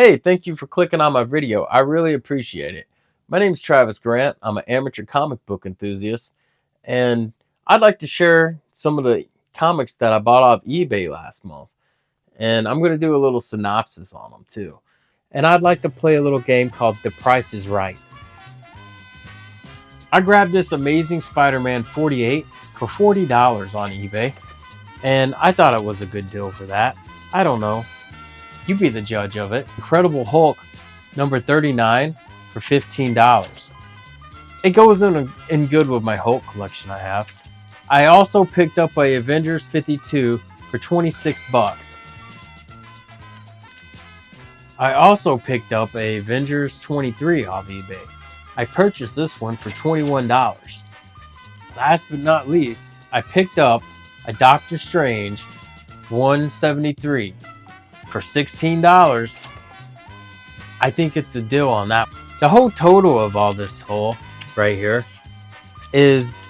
Hey, thank you for clicking on my video. I really appreciate it. My name's Travis Grant. I'm an amateur comic book enthusiast, and I'd like to share some of the comics that I bought off eBay last month. And I'm going to do a little synopsis on them too. And I'd like to play a little game called The Price is Right. I grabbed this Amazing Spider-Man 48 for $40 on eBay, and I thought it was a good deal for that. I don't know. You be the judge of it. Incredible Hulk number 39 for $15. It goes in good with my Hulk collection I have. I also picked up a Avengers 52 for 26 bucks. I also picked up a Avengers 23 off eBay. I purchased this one for $21. Last but not least, I picked up a Doctor Strange 173 for $16. I think it's a deal on that. The whole total of all this haul right here is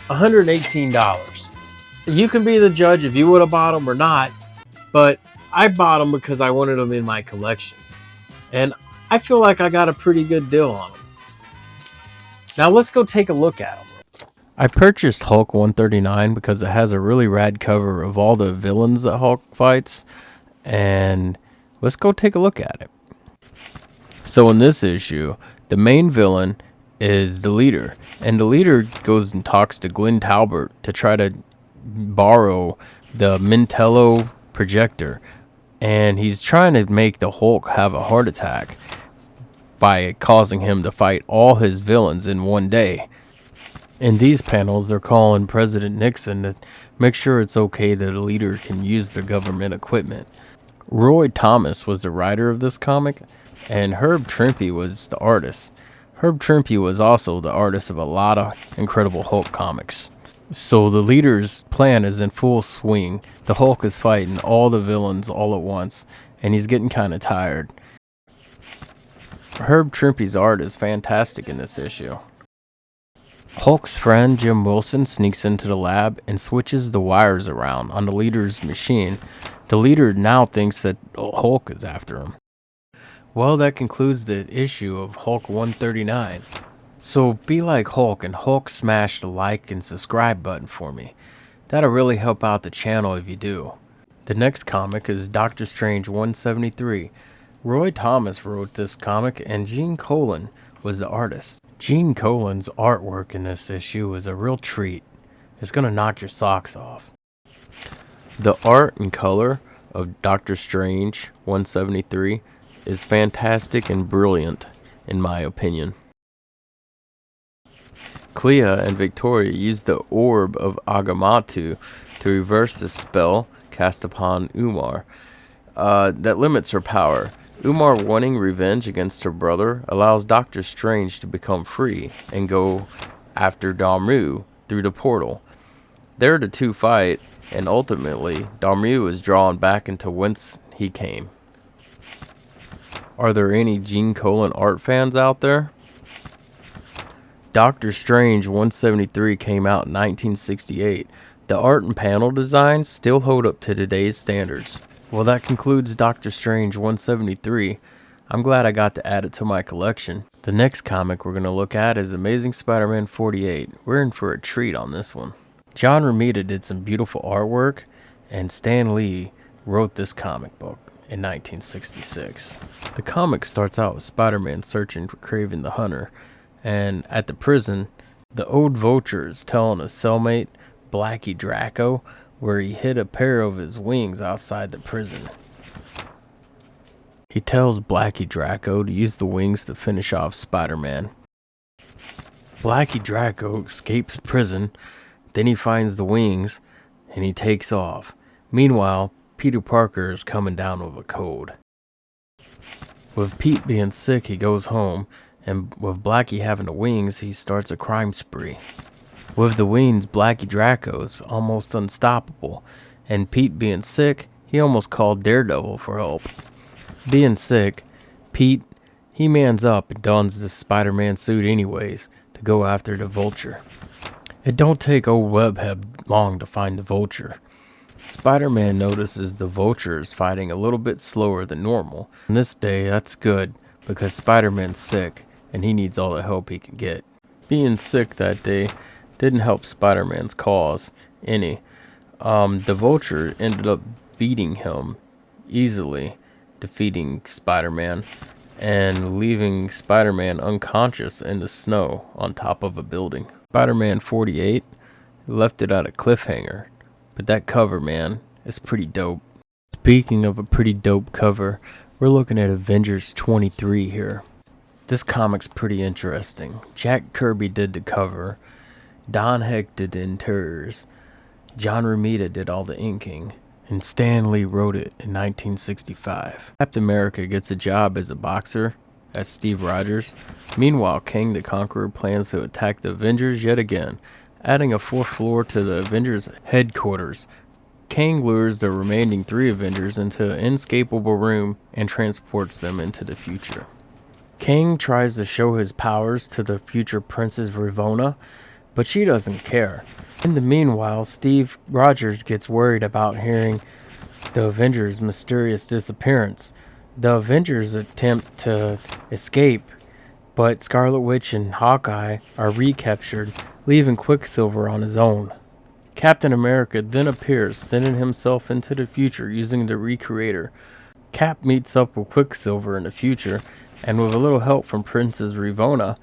$118. You can be the judge if you would have bought them or not, but I bought them because I wanted them in my collection. And I feel like I got a pretty good deal on them. Now let's go take a look at them. I purchased Hulk 139 because it has a really rad cover of all the villains that Hulk fights. And let's go take a look at it. So in this issue, the main villain is the leader. And the leader goes and talks to Glenn Talbot to try to borrow the Mentello projector. And he's trying to make the Hulk have a heart attack by causing him to fight all his villains in one day. In these panels, they're calling President Nixon to make sure it's okay that a leader can use their government equipment. Roy Thomas was the writer of this comic, and Herb Trimpe was the artist. Herb Trimpe was also the artist of a lot of Incredible Hulk comics. So the leader's plan is in full swing. The Hulk is fighting all the villains all at once, and he's getting kind of tired. Herb Trimpe's art is fantastic in this issue. Hulk's friend Jim Wilson sneaks into the lab and switches the wires around on the leader's machine. The leader now thinks that Hulk is after him. Well, that concludes the issue of Hulk 139. So be like Hulk and Hulk smash the like and subscribe button for me. That'll really help out the channel if you do. The next comic is Doctor Strange 173. Roy Thomas wrote this comic and Gene Colan was the artist. Gene Colan's artwork in this issue is a real treat. It's gonna knock your socks off. The art and color of Doctor Strange 173 is fantastic and brilliant, in my opinion. Clea and Victoria use the Orb of Agamotto to reverse the spell cast upon Umar that limits her power. Umar wanting revenge against her brother allows Doctor Strange to become free and go after Dormammu through the portal. There the two fight, and ultimately Dormammu is drawn back into whence he came. Are there any Gene Colan art fans out there? Doctor Strange 173 came out in 1968. The art and panel designs still hold up to today's standards. Well, that concludes Doctor Strange 173. I'm glad I got to add it to my collection. The next comic we're going to look at is Amazing Spider-Man 48. We're in for a treat on this one. John Romita did some beautiful artwork, and Stan Lee wrote this comic book in 1966. The comic starts out with Spider-Man searching for Kraven the Hunter, and at the prison, the old Vulture is telling his cellmate, Blackie Draco, where he hid a pair of his wings outside the prison. He tells Blackie Draco to use the wings to finish off Spider-Man. Blackie Draco escapes prison, then he finds the wings, and he takes off. Meanwhile, Peter Parker is coming down with a cold. With Pete being sick, he goes home, and with Blackie having the wings, he starts a crime spree. With the wings, Blackie Draco is almost unstoppable, and Pete being sick, he almost called Daredevil for help. Being sick, Pete, he mans up and dons the Spider-Man suit anyways to go after the Vulture. It don't take old Webhead long to find the Vulture. Spider-Man notices the Vulture is fighting a little bit slower than normal. On this day, that's good because Spider-Man's sick and he needs all the help he can get. Being sick that day didn't help Spider-Man's cause any. The Vulture ended up beating him easily, defeating Spider-Man and leaving Spider-Man unconscious in the snow on top of a building. Spider-Man 48 left it at a cliffhanger, but that cover, man, is pretty dope. Speaking of a pretty dope cover, we're looking at Avengers 23 here. This comic's pretty interesting. Jack Kirby did the cover, Don Heck did the interiors, John Romita did all the inking, and Stan Lee wrote it in 1965. Captain America gets a job as a boxer as Steve Rogers. Meanwhile, Kang the Conqueror plans to attack the Avengers yet again, adding a fourth floor to the Avengers headquarters. Kang lures the remaining 3 Avengers into an inescapable room and transports them into the future. Kang tries to show his powers to the future Princess Ravonna, but she doesn't care. In the meanwhile, Steve Rogers gets worried about hearing the Avengers' mysterious disappearance. The Avengers attempt to escape, but Scarlet Witch and Hawkeye are recaptured, leaving Quicksilver on his own. Captain America then appears, sending himself into the future using the Recreator. Cap meets up with Quicksilver in the future, and with a little help from Princess Ravonna,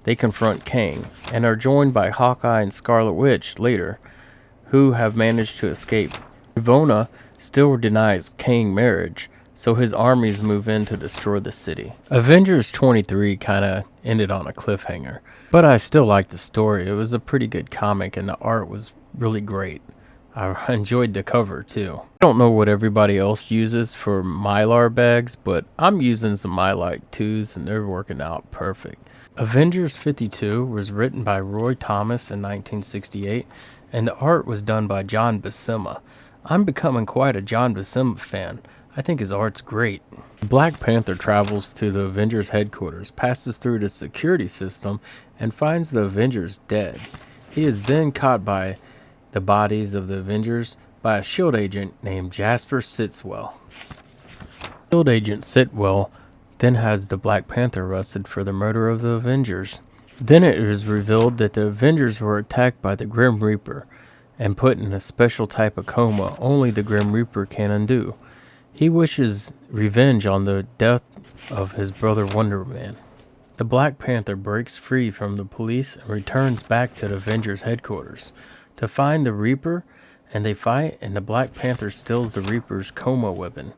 they confront Kang, and are joined by Hawkeye and Scarlet Witch later, who have managed to escape. Ravonna still denies Kang marriage, so his armies move in to destroy the city. Avengers 23 kinda ended on a cliffhanger, but I still liked the story. It was a pretty good comic and the art was really great. I enjoyed the cover too. I don't know what everybody else uses for Mylar bags, but I'm using some Mylar 2s and they're working out perfect. Avengers 52 was written by Roy Thomas in 1968 and the art was done by John Buscema. I'm becoming quite a John Buscema fan. I think his art's great. Black Panther travels to the Avengers headquarters, passes through the security system, and finds the Avengers dead. He is then caught by the bodies of the Avengers by a SHIELD agent named Jasper Sitwell. SHIELD agent Sitwell then has the Black Panther arrested for the murder of the Avengers. Then it is revealed that the Avengers were attacked by the Grim Reaper and put in a special type of coma only the Grim Reaper can undo. He wishes revenge on the death of his brother Wonder Man. The Black Panther breaks free from the police and returns back to the Avengers headquarters to find the Reaper, and they fight, and the Black Panther steals the Reaper's coma weapon.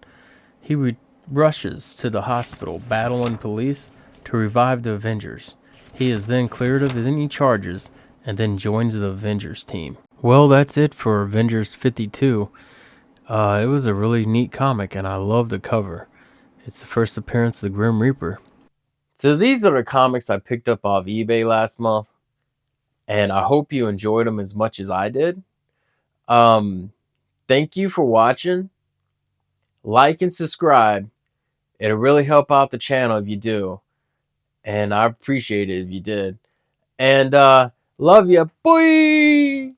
He rushes to the hospital, battling police to revive the Avengers. He is then cleared of any charges and then joins the Avengers team. Well, that's it for Avengers 52. It was a really neat comic, and I love the cover. It's the first appearance of the Grim Reaper. So these are the comics I picked up off eBay last month, and I hope you enjoyed them as much as I did. Thank you for watching. Like and subscribe. It'll really help out the channel if you do, and I appreciate it if you did. And love ya, boy.